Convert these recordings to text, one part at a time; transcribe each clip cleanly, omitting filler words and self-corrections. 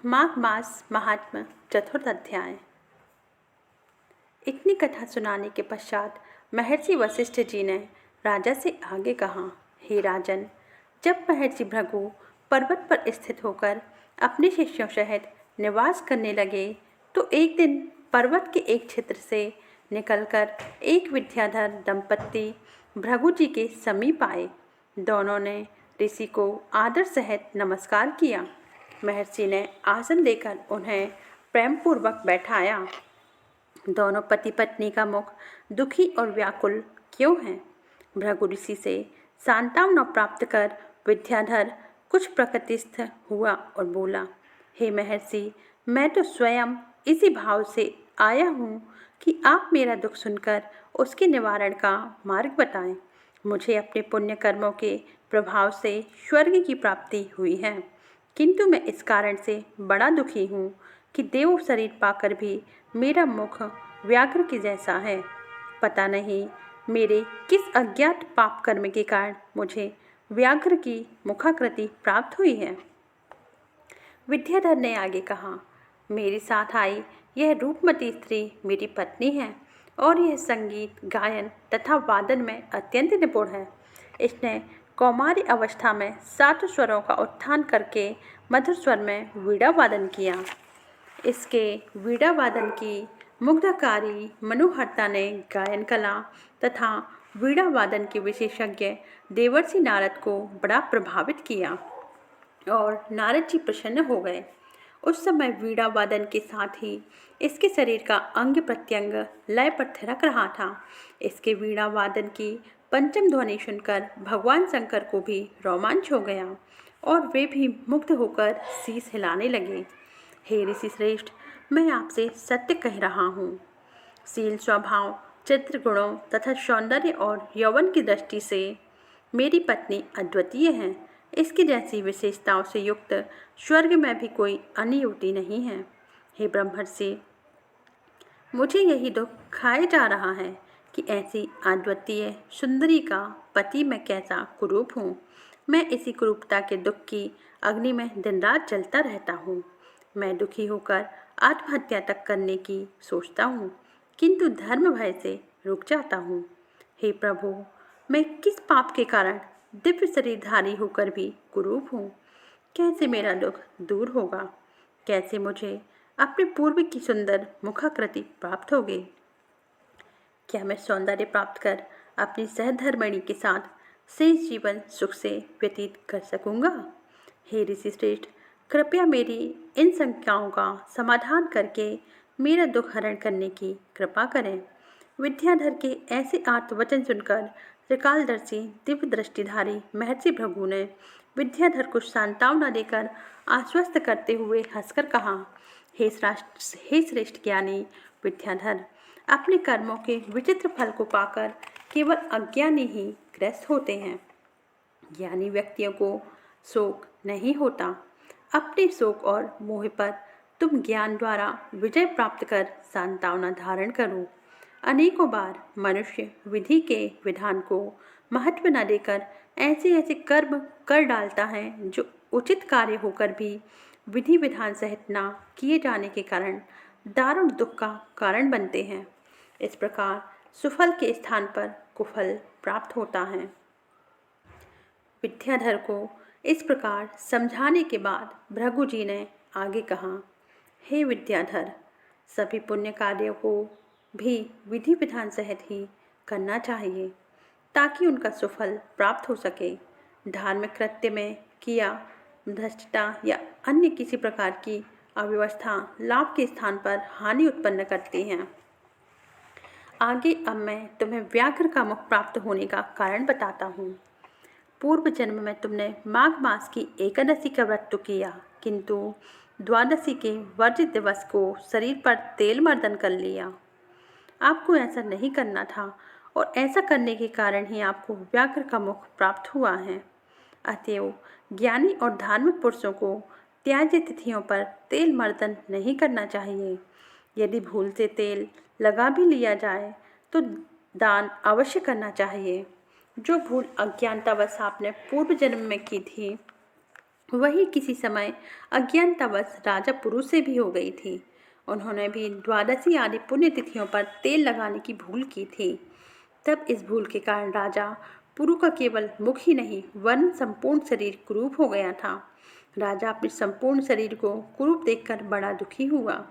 माघ मास महात्म्य चतुर्थ अध्याय। इतनी कथा सुनाने के पश्चात महर्षि वशिष्ठ जी ने राजा से आगे कहा, हे राजन, जब महर्षि भृगु पर्वत पर स्थित होकर अपने शिष्यों सहित निवास करने लगे तो एक दिन पर्वत के एक क्षेत्र से निकलकर एक विद्याधर दंपत्ति भृगु जी के समीप आए। दोनों ने ऋषि को आदर सहित नमस्कार किया। महर्षि ने आसन देकर उन्हें प्रेमपूर्वक बैठाया। दोनों पति पत्नी का मुख दुखी और व्याकुल क्यों है? भृगु ऋषि से सांत्वना प्राप्त कर विद्याधर कुछ प्रकृतिस्थ हुआ और बोला, हे महर्षि, मैं तो स्वयं इसी भाव से आया हूँ कि आप मेरा दुख सुनकर उसके निवारण का मार्ग बताएं। मुझे अपने पुण्य कर्मों के प्रभाव से स्वर्ग की प्राप्ति हुई है, किंतु मैं इस कारण से बड़ा दुखी हूँ कि देव शरीर पाकर भी मेरा मुख व्याघ्र के जैसा है। पता नहीं मेरे किस अज्ञात पाप कर्म के कारण मुझे व्याघ्र की मुखाकृति प्राप्त हुई है। विद्याधर ने आगे कहा, मेरे साथ आई यह रूपमती स्त्री मेरी पत्नी है और यह संगीत, गायन तथा वादन में अत्यंत निपुण है। इसने कौमारी अवस्था में 7 स्वरों का उत्थान करके मधुर स्वर में वीणा वादन किया। इसके वीणा वादन की मुग्धकारी मनोहरता ने गायन कला तथा वीणा वादन के विशेषज्ञ देवर्षि नारद को बड़ा प्रभावित किया और नारद जी प्रसन्न हो गए। उस समय वीणा वादन के साथ ही इसके शरीर का अंग प्रत्यंग लय पर थिरक रहा था। इसके वीणा वादन की पंचम ध्वनि सुनकर भगवान शंकर को भी रोमांच हो गया और वे भी मुग्ध होकर शीश हिलाने लगे। हे ऋषि श्रेष्ठ, मैं आपसे सत्य कह रहा हूँ। शील, स्वभाव, चित्र गुणों तथा सौंदर्य और यौवन की दृष्टि से मेरी पत्नी अद्वितीय है। इसकी जैसी विशेषताओं से युक्त स्वर्ग में भी कोई अन्य युवती नहीं है। हे ब्रह्मर्षि, मुझे यही दुख खाए जा रहा है कि ऐसी अद्वितीय सुंदरी का पति मैं कैसा कुरूप हूँ। मैं इसी कुरूपता के दुख की अग्नि में दिन रात जलता रहता हूँ। मैं दुखी होकर आत्महत्या तक करने की सोचता हूँ, किंतु धर्म भय से रुक जाता हूँ। हे प्रभु, मैं किस पाप के कारण दिव्य शरीरधारी होकर भी कुरूप हूँ? कैसे मेरा दुख दूर होगा? कैसे मुझे अपने पूर्व की सुंदर मुखाकृति प्राप्त होगी? क्या मैं सौंदर्य प्राप्त कर अपनी सहधर्मिणी के साथ शेष जीवन सुख से व्यतीत कर सकूंगा? हे ऋषि श्रेष्ठ, कृपया मेरी इन शंकाओं का समाधान करके मेरा दुख हरण करने की कृपा करें। विद्याधर के ऐसे आर्तवचन सुनकर त्रिकालदर्शी दिव्य दृष्टिधारी महर्षि भृगु ने विद्याधर को सांत्वना देकर आश्वस्त करते हुए हंसकर कहा, हे श्रेष्ठ ज्ञानी विद्याधर, अपने कर्मों के विचित्र फल को पाकर केवल अज्ञानी ही ग्रस्त होते हैं। ज्ञानी व्यक्तियों को शोक नहीं होता। अपने शोक और मोह पर तुम ज्ञान द्वारा विजय प्राप्त कर सांत्वना धारण करो। अनेकों बार मनुष्य विधि के विधान को महत्व न देकर ऐसे ऐसे कर्म कर डालता है जो उचित कार्य होकर भी विधि विधान सहित न किए जाने के कारण दारुण दुख का कारण बनते हैं। इस प्रकार सुफल के स्थान पर कुफल प्राप्त होता है। विद्याधर को इस प्रकार समझाने के बाद भृगु जी ने आगे कहा, हे विद्याधर, सभी पुण्य कार्यों को भी विधि विधान सहित ही करना चाहिए ताकि उनका सुफल प्राप्त हो सके। धार्मिक कृत्य में किया भ्रष्टता या अन्य किसी प्रकार की अव्यवस्था लाभ के स्थान पर हानि उत्पन्न करती हैं। आगे अब मैं तुम्हें व्याघ्र का मुख प्राप्त होने का कारण बताता हूँ। पूर्व जन्म में तुमने माघ मास की एकादशी का व्रत तो किया, किंतु द्वादशी के वर्जित दिवस को शरीर पर तेल मर्दन कर लिया। आपको ऐसा नहीं करना था और ऐसा करने के कारण ही आपको व्याघ्र का मुख प्राप्त हुआ है। अतएव ज्ञानी और धार्मिक पुरुषों को त्याज्य तिथियों पर तेल मर्दन नहीं करना चाहिए। यदि भूल से तेल लगा भी लिया जाए तो दान अवश्य करना चाहिए। जो भूल अज्ञानतावश आपने पूर्व जन्म में की थी वही किसी समय अज्ञानतावश राजा पुरु से भी हो गई थी। उन्होंने भी द्वादशी आदि पुण्यतिथियों पर तेल लगाने की भूल की थी। तब इस भूल के कारण राजा पुरु का केवल मुख ही नहीं वरन संपूर्ण शरीर कुरूप हो गया था। राजा अपने संपूर्ण शरीर को कुरूप देखकर बड़ा दुखी हुआ।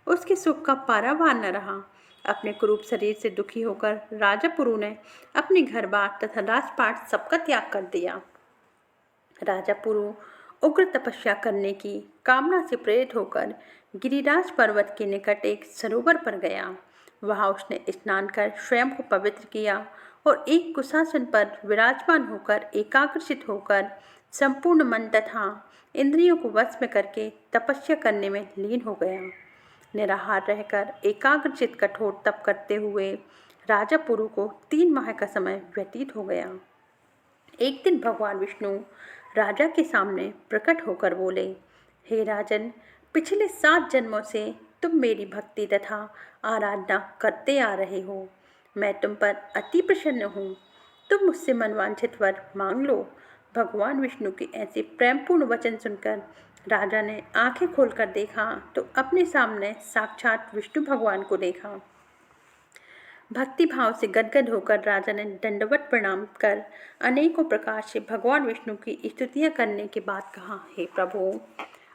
उसके सुख का पारावार न रहा। अपने कुरूप शरीर से दुखी होकर राजा पुरु ने अपने घर बार तथा राजपाट सबका त्याग कर दिया। राजा पुरु उग्र तपस्या करने की कामना से प्रेरित होकर गिरिराज पर्वत के निकट एक सरोवर पर गया। वहां उसने स्नान कर स्वयं को पवित्र किया और एक कुशासन पर विराजमान होकर एकाग्रचित होकर संपूर्ण मन तथा इंद्रियों को वश में करके तपस्या करने में लीन हो गया। निराहार रहकर एकाग्रचित कठोर तप करते हुए राजा पुरु को 3 माह का समय व्यतीत हो गया। एक दिन भगवान विष्णु राजा के सामने प्रकट होकर बोले, हे राजन, पिछले 7 जन्मों से तुम मेरी भक्ति तथा आराधना करते आ रहे हो। मैं तुम पर अति प्रसन्न हूँ। तुम मुझसे मनवांछित वर मांग लो। भगवान विष्णु के ऐसे प्रेमपूर्ण वचन सुनकर राजा ने आंखें खोलकर देखा तो अपने सामने साक्षात विष्णु भगवान को देखा। भक्ति भाव से गदगद होकर राजा ने दंडवत प्रणाम कर अनेकों प्रकार से भगवान विष्णु की स्तुतियां करने के बाद कहा, हे प्रभु,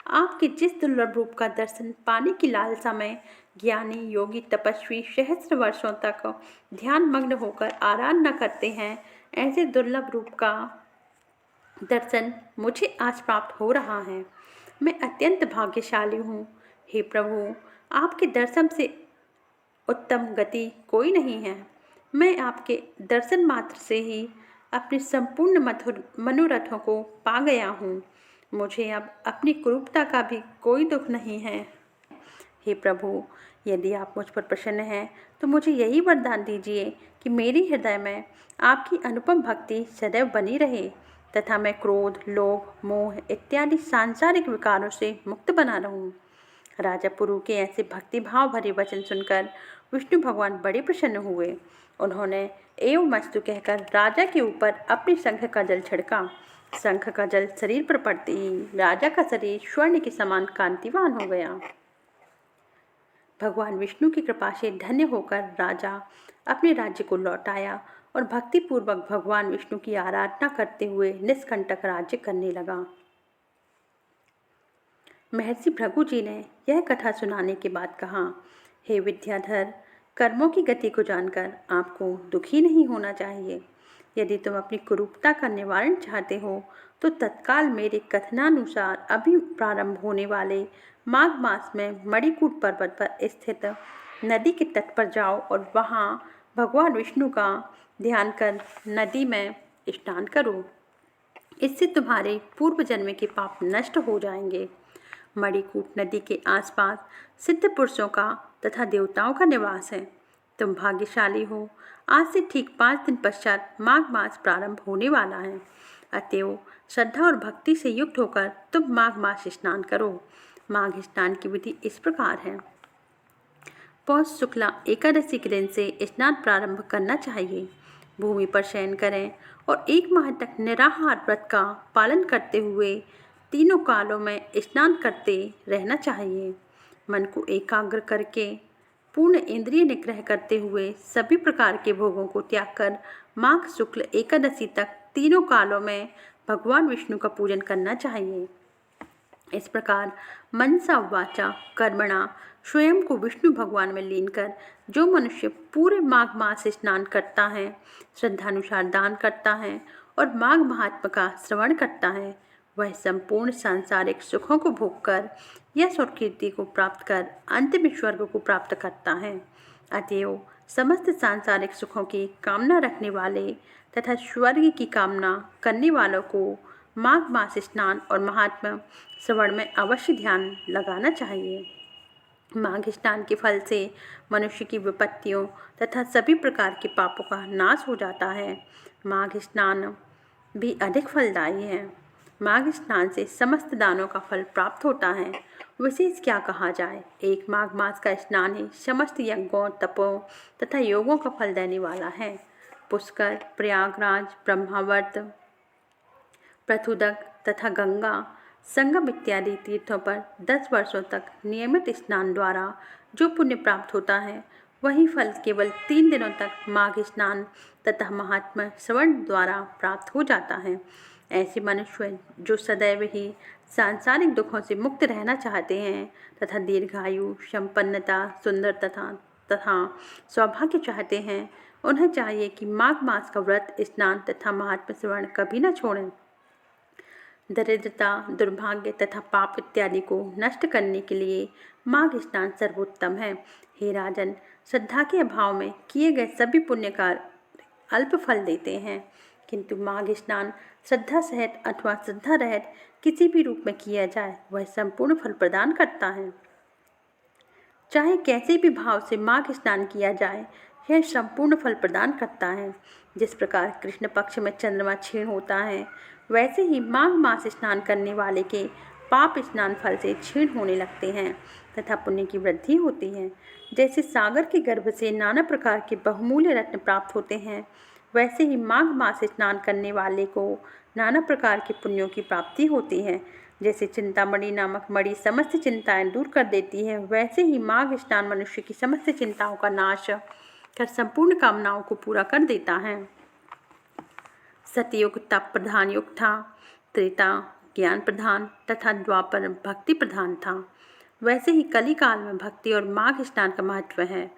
आपके जिस दुर्लभ रूप का दर्शन पाने की लालसा में ज्ञानी योगी तपस्वी सहस्त्र वर्षों तक ध्यान मग्न होकर आराधना करते हैं, ऐसे दुर्लभ रूप का दर्शन मुझे आज प्राप्त हो रहा है। मैं अत्यंत भाग्यशाली हूँ। हे प्रभु, आपके दर्शन से उत्तम गति कोई नहीं है। मैं आपके दर्शन मात्र से ही अपने संपूर्ण मनोरथों को पा गया हूँ। मुझे अब अपनी कुरूपता का भी कोई दुख नहीं है। हे प्रभु, यदि आप मुझ पर प्रसन्न हैं तो मुझे यही वरदान दीजिए कि मेरे हृदय में आपकी अनुपम भक्ति सदैव बनी रहे तथा मैं क्रोध, लोभ, मोह इत्यादि सांसारिक विकारों से मुक्त बना रहूं। राजा पुरु के ऐसे भक्तिभाव भरे वचन सुनकर विष्णु भगवान बड़े प्रसन्न हुए। उन्होंने एवमस्तु कहकर राजा के ऊपर अपने शंख का जल छिड़का। शंख का जल शरीर पर पड़ते ही राजा का शरीर स्वर्ण के समान कांतिवान हो गया। भगवान विष्णु की कृपा से धन्य होकर राजा अपने राज्य को लौट आया और भक्तिपूर्वक भगवान विष्णु की आराधना करते हुए निष्कंटक राज्य करने लगा। महर्षि भृगु जी ने यह कथा सुनाने के बाद कहा, हे विद्याधर, कर्मों की गति को जानकर आपको दुखी नहीं होना चाहिए। यदि तुम अपनी कुरूपता का निवारण चाहते हो तो तत्काल मेरे कथनानुसार अभी प्रारंभ होने वाले माघ मास में मणिकूट पर्वत पर स्थित नदी के तट पर जाओ और वहाँ भगवान विष्णु का ध्यान कर नदी में स्नान करो। इससे तुम्हारे पूर्व जन्म के पाप नष्ट हो जाएंगे। मणिकूट नदी के आसपास सिद्ध पुरुषों का तथा देवताओं का निवास है। तुम भाग्यशाली हो। आज से ठीक 5 दिन पश्चात माघ मास प्रारंभ होने वाला है। अतएव श्रद्धा और भक्ति से युक्त होकर तुम माघ मास स्नान करो। माघ स्नान की विधि इस प्रकार है। पौष शुक्ला एकादशी के दिन से स्नान प्रारंभ करना चाहिए। भूमि पर शयन करें और 1 माह तक निराहार व्रत का पालन करते हुए तीनों कालों में स्नान करते रहना चाहिए। मन को एकाग्र करके पूर्ण इंद्रिय निग्रह करते हुए सभी प्रकार के भोगों को त्याग कर माघ शुक्ल एकादशी तक तीनों कालों में भगवान विष्णु का पूजन करना चाहिए। इस प्रकार मनसा वाचा कर्मणा स्वयं को विष्णु भगवान में लीन कर जो मनुष्य पूरे माघ मास स्नान करता है, श्रद्धानुसार दान करता है और माघ महात्म का श्रवण करता है, वह संपूर्ण सांसारिक सुखों को भोग कर यश और कीर्ति को प्राप्त कर अंतिम स्वर्ग को प्राप्त करता है। अतएव समस्त सांसारिक सुखों की कामना रखने वाले तथा स्वर्ग की कामना करने वालों को माघ मास स्नान और महात्मा श्रवण में अवश्य ध्यान लगाना चाहिए। माघ स्नान के फल से मनुष्य की विपत्तियों तथा सभी प्रकार के पापों का नाश हो जाता है। माघ स्नान भी अधिक फलदायी है। माघ स्नान से समस्त दानों का फल प्राप्त होता है। विशेष क्या कहा जाए, एक माघ मास का स्नान ही समस्त यज्ञों, तपों तथा योगों का फल देने वाला है। पुष्कर, प्रयागराज, ब्रह्मावर्त, पृथुदक तथा गंगा संगम इत्यादि तीर्थों पर 10 वर्षों तक नियमित स्नान द्वारा जो पुण्य प्राप्त होता है, वही फल केवल 3 दिनों तक माघ स्नान तथा महात्म्य श्रवण द्वारा प्राप्त हो जाता है। ऐसे मनुष्य जो सदैव ही सांसारिक दुखों से मुक्त रहना चाहते हैं तथा दीर्घायु, संपन्नता, सुंदर तथा सौभाग्य चाहते हैं, उन्हें चाहिए कि माघ मास का व्रत, स्नान तथा महात्म्य श्रवण कभी न छोड़ें। दरिद्रता, दुर्भाग्य तथा पाप इत्यादि को नष्ट करने के लिए माघ स्नान सर्वोत्तम है। हे राजन, श्रद्धा के अभाव में किए गए सभी पुण्य कार्य अल्प फल देते हैं, किंतु माघ स्नान श्रद्धा सहित अथवा श्रद्धा रहित किसी भी रूप में किया जाए, वह संपूर्ण फल प्रदान करता है। चाहे कैसे भी भाव से माघ स्नान किया जाए, यह संपूर्ण फल प्रदान करता है। जिस प्रकार कृष्ण पक्ष में चंद्रमा क्षीण होता है, वैसे ही माघ मास स्नान करने वाले के पाप स्नान फल से क्षीण होने लगते हैं तथा पुण्य की वृद्धि होती है। जैसे सागर के गर्भ से नाना प्रकार के बहुमूल्य रत्न प्राप्त होते हैं, वैसे ही माघ मास स्नान करने वाले को नाना प्रकार के पुण्यों की प्राप्ति होती है। जैसे चिंतामणि नामक मणि समस्त चिंताएं दूर कर देती है, वैसे ही माघ स्नान मनुष्य की समस्त चिंताओं का नाश कर संपूर्ण कामनाओं को पूरा कर देता है। सतयुग तप प्रधान युग था, त्रेता ज्ञान प्रधान तथा द्वापर भक्ति प्रधान था। वैसे ही कली काल में भक्ति और माघ स्नान का महत्व है।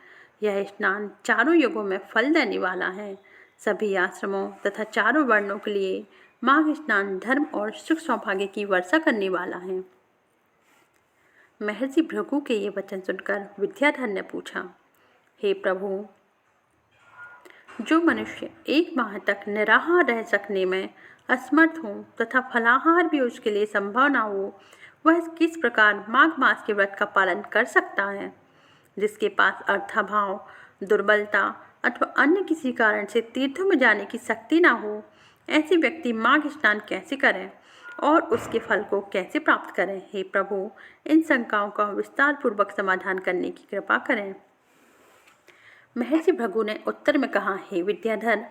यह स्नान चारों युगों में फल देने वाला है। सभी आश्रमों तथा चारों वर्णों के लिए माघ स्नान धर्म और सुख सौभाग्य की वर्षा करने वाला है। महर्षि भृगु के ये वचन सुनकर विद्याधर ने पूछा, हे प्रभु, जो मनुष्य 1 माह तक निराहार रह सकने में असमर्थ हो तथा फलाहार भी उसके लिए संभव न हो, वह किस प्रकार माघ मास के व्रत का पालन कर सकता है। जिसके पास अर्थाभाव, दुर्बलता अथवा अन्य किसी कारण से तीर्थों में जाने की शक्ति न हो, ऐसे व्यक्ति माघ स्नान कैसे करें और उसके फल को कैसे प्राप्त करें। हे प्रभु, इन शंकाओं का विस्तार पूर्वक समाधान करने की कृपा करें। महर्षि भृगु ने उत्तर में कहा, हे विद्याधर,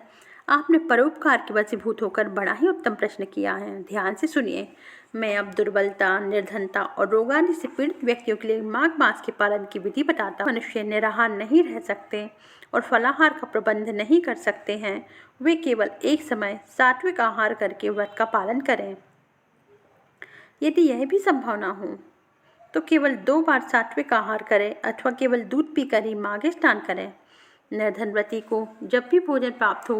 आपने परोपकार के वशीभूत होकर बड़ा ही उत्तम प्रश्न किया है। ध्यान से सुनिए। मैं अब दुर्बलता, निर्धनता और रोगादि से पीड़ित व्यक्तियों के लिए माघ मास के पालन की विधि बताता हूँ। मनुष्य निराहार नहीं रह सकते और फलाहार का प्रबंध नहीं कर सकते हैं, वे केवल एक समय सात्विक आहार करके व्रत का पालन करें। यदि यह भी संभव न हो तो केवल 2 बार सात्विक आहार करें अथवा केवल दूध पीकर ही माघ स्नान करें। निर्धन व्रती को जब भी भोजन प्राप्त हो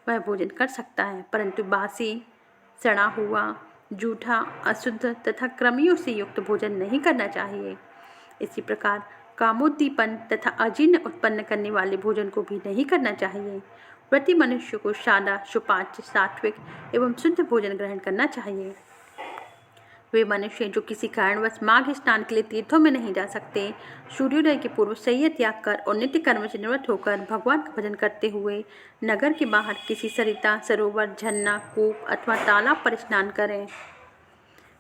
वह भोजन कर सकता है, परंतु बासी, सड़ा हुआ, जूठा, अशुद्ध तथा कृमियों से युक्त भोजन नहीं करना चाहिए। इसी प्रकार कामोद्दीपन तथा अजीर्ण उत्पन्न करने वाले भोजन को भी नहीं करना चाहिए। व्रती मनुष्य को सादा, सुपाच्य, सात्विक एवं शुद्ध भोजन ग्रहण करना चाहिए। वे मनुष्य जो किसी कारणवश माघ स्नान के लिए तीर्थों में नहीं जा सकते, सूर्योदय के पूर्व शय्या त्याग कर और नित्य कर्म से निवृत्त होकर भगवान का भजन करते हुए नगर के बाहर किसी सरिता, सरोवर, झरना, कूप अथवा तालाब पर स्नान करें।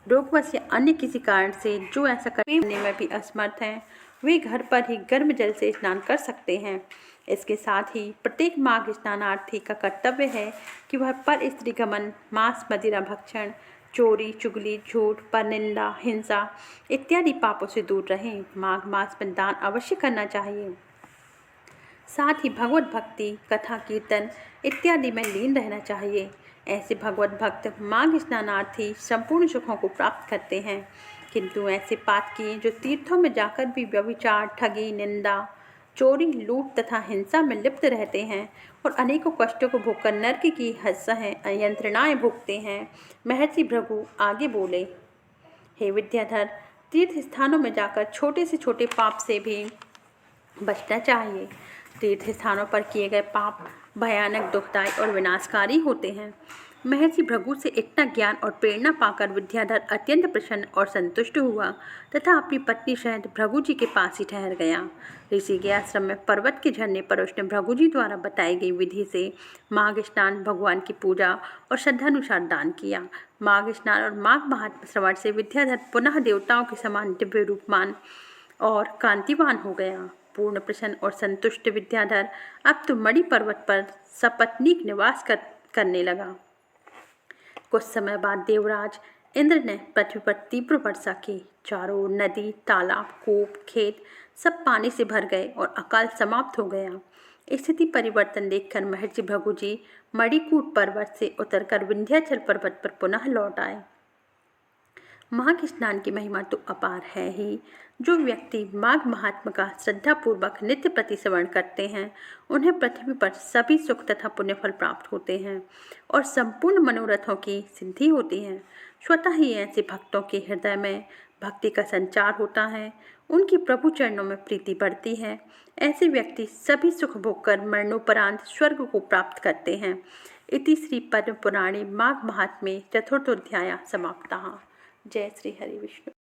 रोगवश या अन्य किसी कारण से जो ऐसा करने में भी असमर्थ हैं, वे घर पर ही गर्म जल से स्नान कर सकते हैं। इसके साथ ही प्रत्येक माघ स्नानार्थी का कर्तव्य है कि वह पर स्त्री गमन, मांस, मदिरा भक्षण, चोरी, चुगली, झूठ, परनिंदा, हिंसा इत्यादि पापों से दूर रहें। माघ मास में दान अवश्य करना चाहिए। साथ ही भगवत भक्ति, कथा, कीर्तन इत्यादि में लीन रहना चाहिए। ऐसे भगवत भक्त माघ स्नानार्थी संपूर्ण सुखों को प्राप्त करते हैं, किंतु ऐसे पातकी जो तीर्थों में जाकर भी व्यभिचार, ठगी, निंदा, चोरी, लूट तथा हिंसा में लिप्त रहते हैं और अनेकों कष्टों को भोगकर नरक की यंत्रणाएं भोगते हैं। महर्षि भृगु आगे बोले, हे विद्याधर, तीर्थ स्थानों में जाकर छोटे से छोटे पाप से भी बचना चाहिए। तीर्थ स्थानों पर किए गए पाप भयानक, दुखदायी और विनाशकारी होते हैं। महर्षि भृगु से इतना ज्ञान और प्रेरणा पाकर विद्याधर अत्यंत प्रसन्न और संतुष्ट हुआ तथा अपनी पत्नी सहित भृगु जी के पास ही ठहर गया। ऋषि के आश्रम में पर्वत के झरने पर उसने भृगु जी द्वारा बताई गई विधि से माघ स्नान, भगवान की पूजा और श्रद्धानुसार दान किया। माघ स्नान और माघ महात्म्य श्रवण से विद्याधर पुनः देवताओं के समान दिव्य रूपमान और कांतिवान हो गया। पूर्ण प्रसन्न और संतुष्ट विद्याधर अब तो मणि पर्वत पर सपत्नीक निवास करने लगा। कुछ समय बाद देवराज इंद्र ने पृथ्वी पर तीव्र वर्षा की। चारों ओर नदी, तालाब, कूप, खेत सब पानी से भर गए और अकाल समाप्त हो गया। स्थिति परिवर्तन देखकर महर्षि भृगु जी मणिकूट पर्वत से उतरकर विंध्याचल पर्वत पर पुनः लौट आए। माघ स्नान की महिमा तो अपार है ही। जो व्यक्ति माघ महात्म का श्रद्धापूर्वक नित्य प्रति श्रवण करते हैं, उन्हें पृथ्वी पर सभी सुख तथा पुण्यफल प्राप्त होते हैं और संपूर्ण मनोरथों की सिद्धि होती है। स्वतः ही ऐसे भक्तों के हृदय में भक्ति का संचार होता है, उनकी प्रभु चरणों में प्रीति बढ़ती है। ऐसे व्यक्ति सभी सुख भोग कर मरणोपरांत स्वर्ग को प्राप्त करते हैं। इति श्री पद्म पुराणे माघ महात्म्ये चतुर्थोध्याय समाप्तः। जय श्री हरि विष्णु।